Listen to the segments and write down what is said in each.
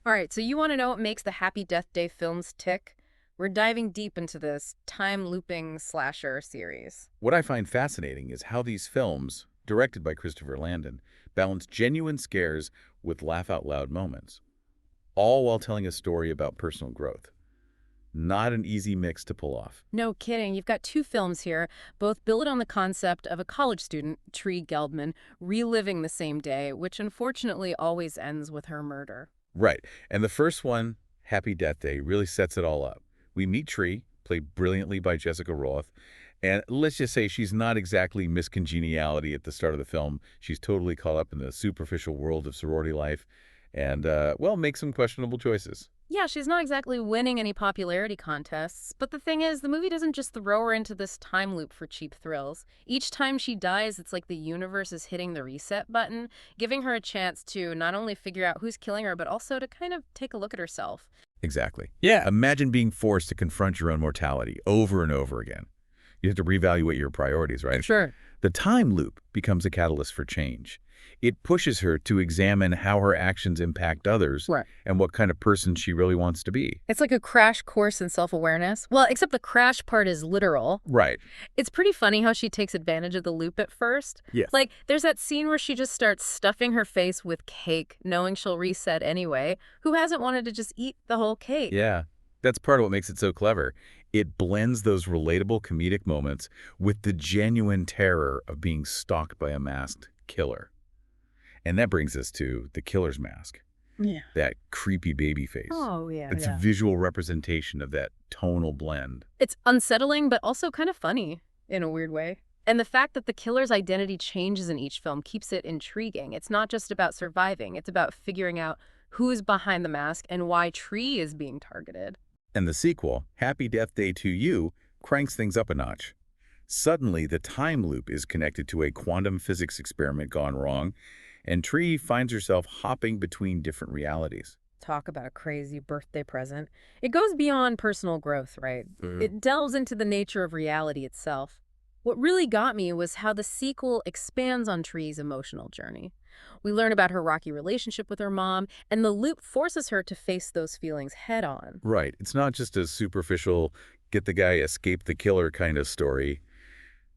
All right, so you want to know what makes the Happy Death Day films tick? We're diving deep into this time-looping slasher series. What I find fascinating is how these films, directed by Christopher Landon, balance genuine scares with laugh-out-loud moments, all while telling a story about personal growth. Not an easy mix to pull off. No kidding, you've got two films here, both built on the concept of a college student, Tree Geldman, reliving the same day, which unfortunately always ends with her murder. Right, and the first one, Happy Death Day, really sets it all up. We meet Tree, played brilliantly by Jessica Roth, and let's just say she's not exactly Miss Congeniality at the start of the film. She's totally caught up in the superficial world of sorority life and, well, makes some questionable choices. Yeah, she's not exactly winning any popularity contests, but the thing is, the movie doesn't just throw her into this time loop for cheap thrills. Each time she dies, it's like the universe is hitting the reset button, giving her a chance to not only figure out who's killing her, but also to kind of take a look at herself. Exactly. Yeah, imagine being forced to confront your own mortality over and over again. You have to reevaluate your priorities, right? Sure. The time loop becomes a catalyst for change. It pushes her to examine how her actions impact others Right. and what kind of person she really wants to be. It's like a crash course in self-awareness. Well, except the crash part is literal. Right. It's pretty funny how she takes advantage of the loop at first. Yes. Like, there's that scene where she just starts stuffing her face with cake, knowing she'll reset anyway. Who hasn't wanted to just eat the whole cake? Yeah. That's part of what makes it so clever. It blends those relatable comedic moments with the genuine terror of being stalked by a masked killer. And that brings us to the killer's mask, Yeah. that creepy baby face. Oh, yeah, It's a yeah. visual representation of that tonal blend. It's unsettling, but also kind of funny in a weird way. And the fact that the killer's identity changes in each film keeps it intriguing. It's not just about surviving, it's about figuring out who is behind the mask and why Tree is being targeted. And the sequel, Happy Death Day to You, cranks things up a notch. Suddenly, the time loop is connected to a quantum physics experiment gone wrong, and Tree finds herself hopping between different realities. Talk about a crazy birthday present. It goes beyond personal growth, right? Mhm. It delves into the nature of reality itself. What really got me was how the sequel expands on Tree's emotional journey. We learn about her rocky relationship with her mom, and the loop forces her to face those feelings head on. Right. It's not just a superficial, get the guy, escape the killer kind of story.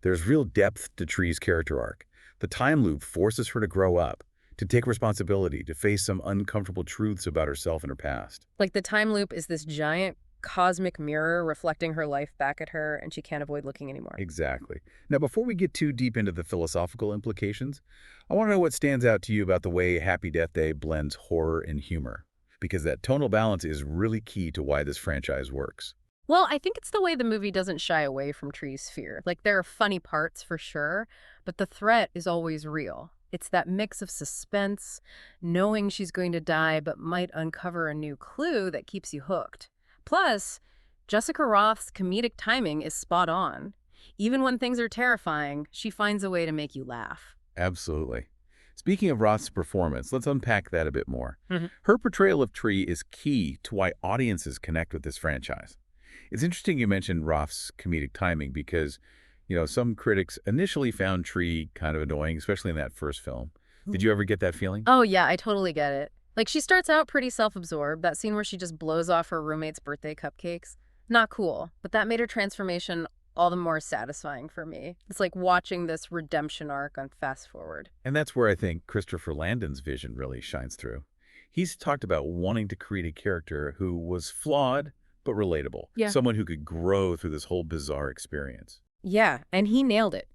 There's real depth to Tree's character arc. The time loop forces her to grow up, to take responsibility, to face some uncomfortable truths about herself and her past. Like the time loop is this giant cosmic mirror reflecting her life back at her, and she can't avoid looking anymore. Exactly. Now, before we get too deep into the philosophical implications, I want to know what stands out to you about the way Happy Death Day blends horror and humor, because that tonal balance is really key to why this franchise works. Well, I think it's the way the movie doesn't shy away from Tree's fear. Like, there are funny parts for sure, but the threat is always real. It's that mix of suspense, knowing she's going to die but might uncover a new clue that keeps you hooked. Plus, Jessica Roth's comedic timing is spot on. Even when things are terrifying, she finds a way to make you laugh. Absolutely. Speaking of Roth's performance, let's unpack that a bit more. Mhm. Her portrayal of Tree is key to why audiences connect with this franchise. It's interesting you mentioned Roth's comedic timing because, some critics initially found Tree kind of annoying, especially in that first film. Did you ever get that feeling? Oh, yeah, I totally get it. Like, she starts out pretty self-absorbed. That scene where she just blows off her roommate's birthday cupcakes. Not cool, but that made her transformation all the more satisfying for me. It's like watching this redemption arc on fast forward. And that's where I think Christopher Landon's vision really shines through. He's talked about wanting to create a character who was flawed but relatable. Yeah. Someone who could grow through this whole bizarre experience. Yeah, and he nailed it.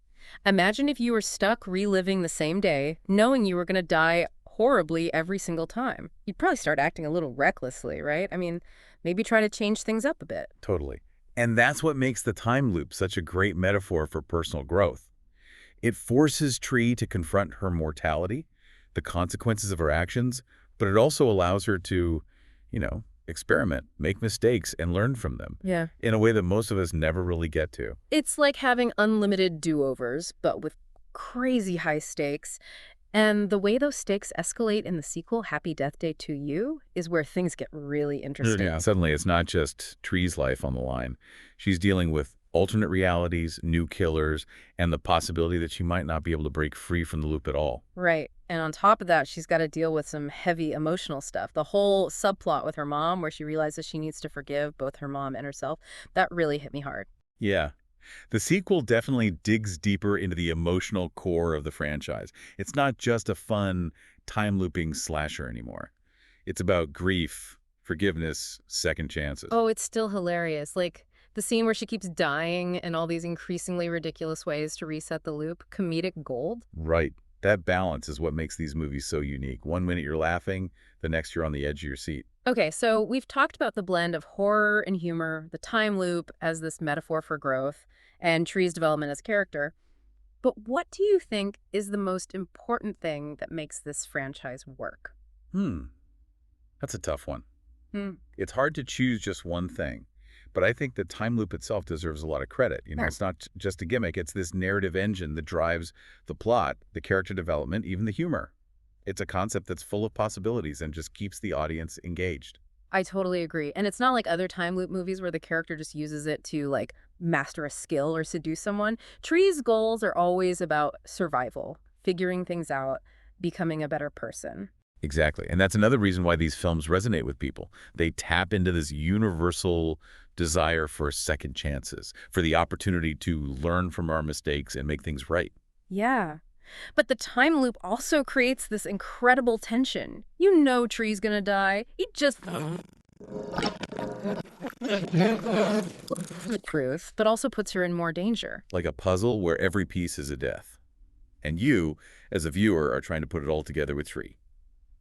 Imagine if you were stuck reliving the same day, knowing you were going to die horribly every single time. You'd probably start acting a little recklessly, right? I mean, maybe try to change things up a bit. Totally. And that's what makes the time loop such a great metaphor for personal growth. It forces Tree to confront her mortality, the consequences of her actions, but it also allows her to, experiment, make mistakes, and learn from them Yeah. in a way that most of us never really get to. It's like having unlimited do-overs, but with crazy high stakes. And the way those stakes escalate in the sequel, Happy Death Day to You, is where things get really interesting. Yeah. Suddenly, it's not just Tree's life on the line. She's dealing with Alternate realities, new killers, and the possibility that she might not be able to break free from the loop at all. Right. And on top of that, she's got to deal with some heavy emotional stuff. The whole subplot with her mom, where she realizes she needs to forgive both her mom and herself, that really hit me hard. Yeah. The sequel definitely digs deeper into the emotional core of the franchise. It's not just a fun, time-looping slasher anymore. It's about grief, forgiveness, second chances. Oh, it's still hilarious. Like the scene where she keeps dying and all these increasingly ridiculous ways to reset the loop, comedic gold. Right. That balance is what makes these movies so unique. One minute you're laughing, the next you're on the edge of your seat. Okay, so we've talked about the blend of horror and humor, the time loop as this metaphor for growth, and Tree's development as a character. But what do you think is the most important thing that makes this franchise work? Hmm. That's a tough one. Hmm. It's hard to choose just one thing, but I think the time loop itself deserves a lot of credit. Sure. It's not just a gimmick. It's this narrative engine that drives the plot, the character development, even the humor. It's a concept that's full of possibilities and just keeps the audience engaged. I totally agree. And it's not like other time loop movies where the character just uses it to like master a skill or seduce someone. Tree's goals are always about survival, figuring things out, becoming a better person. Exactly. And that's another reason why these films resonate with people. They tap into this universal desire for second chances, for the opportunity to learn from our mistakes and make things right. Yeah. But the time loop also creates this incredible tension. You know Tree's gonna die. He just the truth, but also puts her in more danger. Like a puzzle where every piece is a death. And you, as a viewer, are trying to put it all together with three.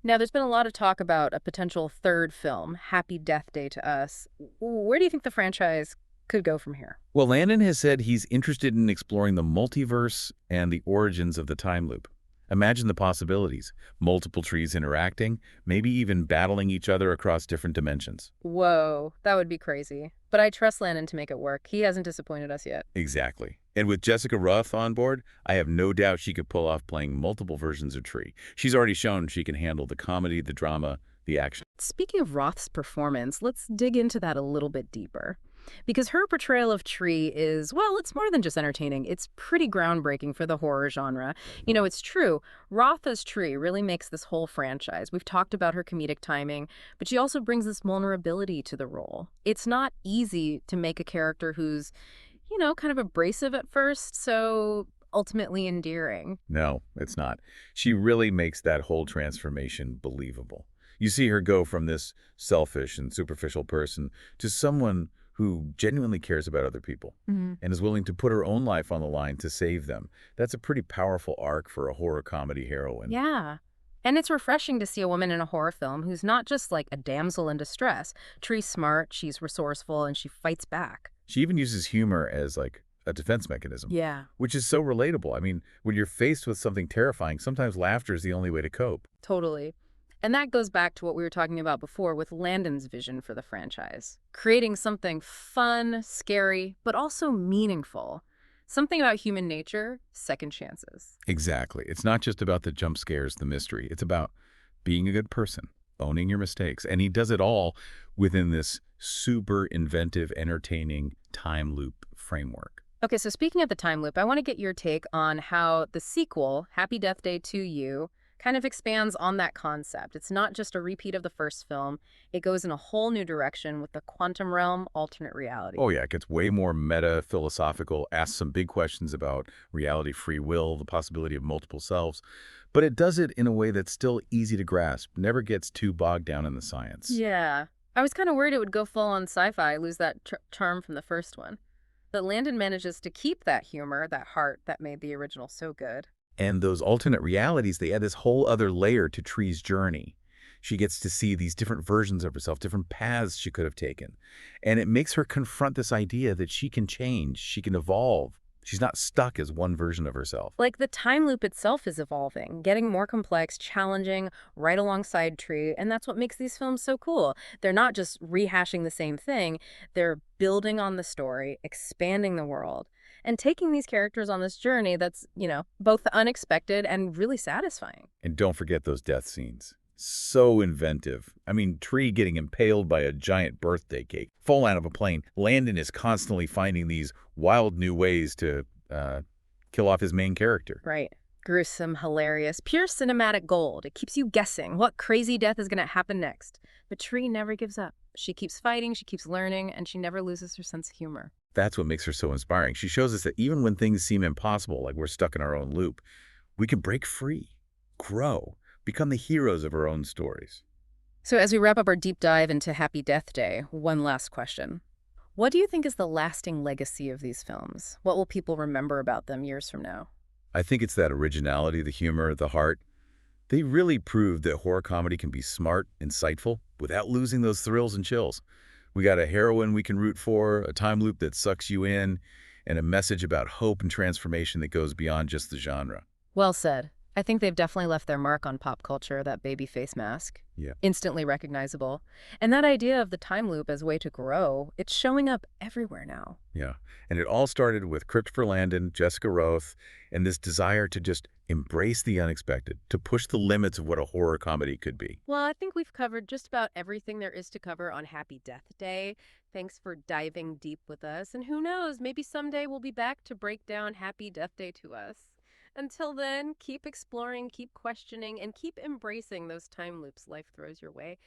Now, there's been a lot of talk about a potential third film, Happy Death Day to Us. Where do you think the franchise could go from here? Well, Landon has said he's interested in exploring the multiverse and the origins of the time loop. Imagine the possibilities. Multiple trees interacting, maybe even battling each other across different dimensions. Whoa, that would be crazy. But I trust Landon to make it work. He hasn't disappointed us yet. Exactly. And with Jessica Roth on board, I have no doubt she could pull off playing multiple versions of Tree. She's already shown she can handle the comedy, the drama, the action. Speaking of Roth's performance, let's dig into that a little bit deeper. Because her portrayal of Tree is, well, it's more than just entertaining. It's pretty groundbreaking for the horror genre. You know, it's true. Roth as Tree really makes this whole franchise. We've talked about her comedic timing, but she also brings this vulnerability to the role. It's not easy to make a character who's, kind of abrasive at first, so ultimately endearing. No, it's not. She really makes that whole transformation believable. You see her go from this selfish and superficial person to someone who genuinely cares about other people and is willing to put her own life on the line to save them. That's a pretty powerful arc for a horror comedy heroine. Yeah. And it's refreshing to see a woman in a horror film who's not just like a damsel in distress. Tree's smart, she's resourceful, and she fights back. She even uses humor as like a defense mechanism, Yeah, which is so relatable. I mean, when you're faced with something terrifying, sometimes laughter is the only way to cope. totally. And that goes back to what we were talking about before with Landon's vision for the franchise. Creating something fun, scary, but also meaningful. Something about human nature, second chances. Exactly. It's not just about the jump scares, the mystery. It's about being a good person, owning your mistakes. And he does it all within this super inventive, entertaining time loop framework. Okay, so speaking of the time loop, I want to get your take on how the sequel, Happy Death Day to You, kind of expands on that concept. It's not just a repeat of the first film. It goes in a whole new direction with the quantum realm alternate reality. Oh, yeah, it gets way more meta, philosophical, asks some big questions about reality, free will, the possibility of multiple selves. But it does it in a way that's still easy to grasp, never gets too bogged down in the science. Yeah. I was kind of worried it would go full on sci-fi, lose that charm from the first one. But Landon manages to keep that humor, that heart that made the original so good. And those alternate realities, they add this whole other layer to Tree's journey. She gets to see these different versions of herself, different paths she could have taken. And it makes her confront this idea that she can change, she can evolve. She's not stuck as one version of herself. Like the time loop itself is evolving, getting more complex, challenging, right alongside Tree, and that's what makes these films so cool. They're not just rehashing the same thing, they're building on the story, expanding the world, and taking these characters on this journey that's, both unexpected and really satisfying. And don't forget those death scenes. So inventive. I mean, Tree getting impaled by a giant birthday cake, fall out of a plane. Landon is constantly finding these wild new ways to kill off his main character. Right. Gruesome, hilarious, pure cinematic gold. It keeps you guessing what crazy death is going to happen next. But Tree never gives up. She keeps fighting, she keeps learning, and she never loses her sense of humor. That's what makes her so inspiring. She shows us that even when things seem impossible, like we're stuck in our own loop, we can break free, grow, become the heroes of our own stories. So, as we wrap up our deep dive into Happy Death Day, one last question. What do you think is the lasting legacy of these films? What will people remember about them years from now? I think it's that originality, the humor, the heart. They really proved that horror comedy can be smart, insightful, without losing those thrills and chills. We got a heroine we can root for, a time loop that sucks you in, and a message about hope and transformation that goes beyond just the genre. Well said. I think they've definitely left their mark on pop culture, that baby face mask. Yeah. Instantly recognizable. And that idea of the time loop as a way to grow, it's showing up everywhere now. Yeah. And it all started with Christopher Landon, Jessica Roth, and this desire to just embrace the unexpected, to push the limits of what a horror comedy could be. Well, I think we've covered just about everything there is to cover on Happy Death Day. Thanks for diving deep with us. And who knows, maybe someday we'll be back to break down Happy Death Day to us. Until then, keep exploring, keep questioning, and keep embracing those time loops life throws your way.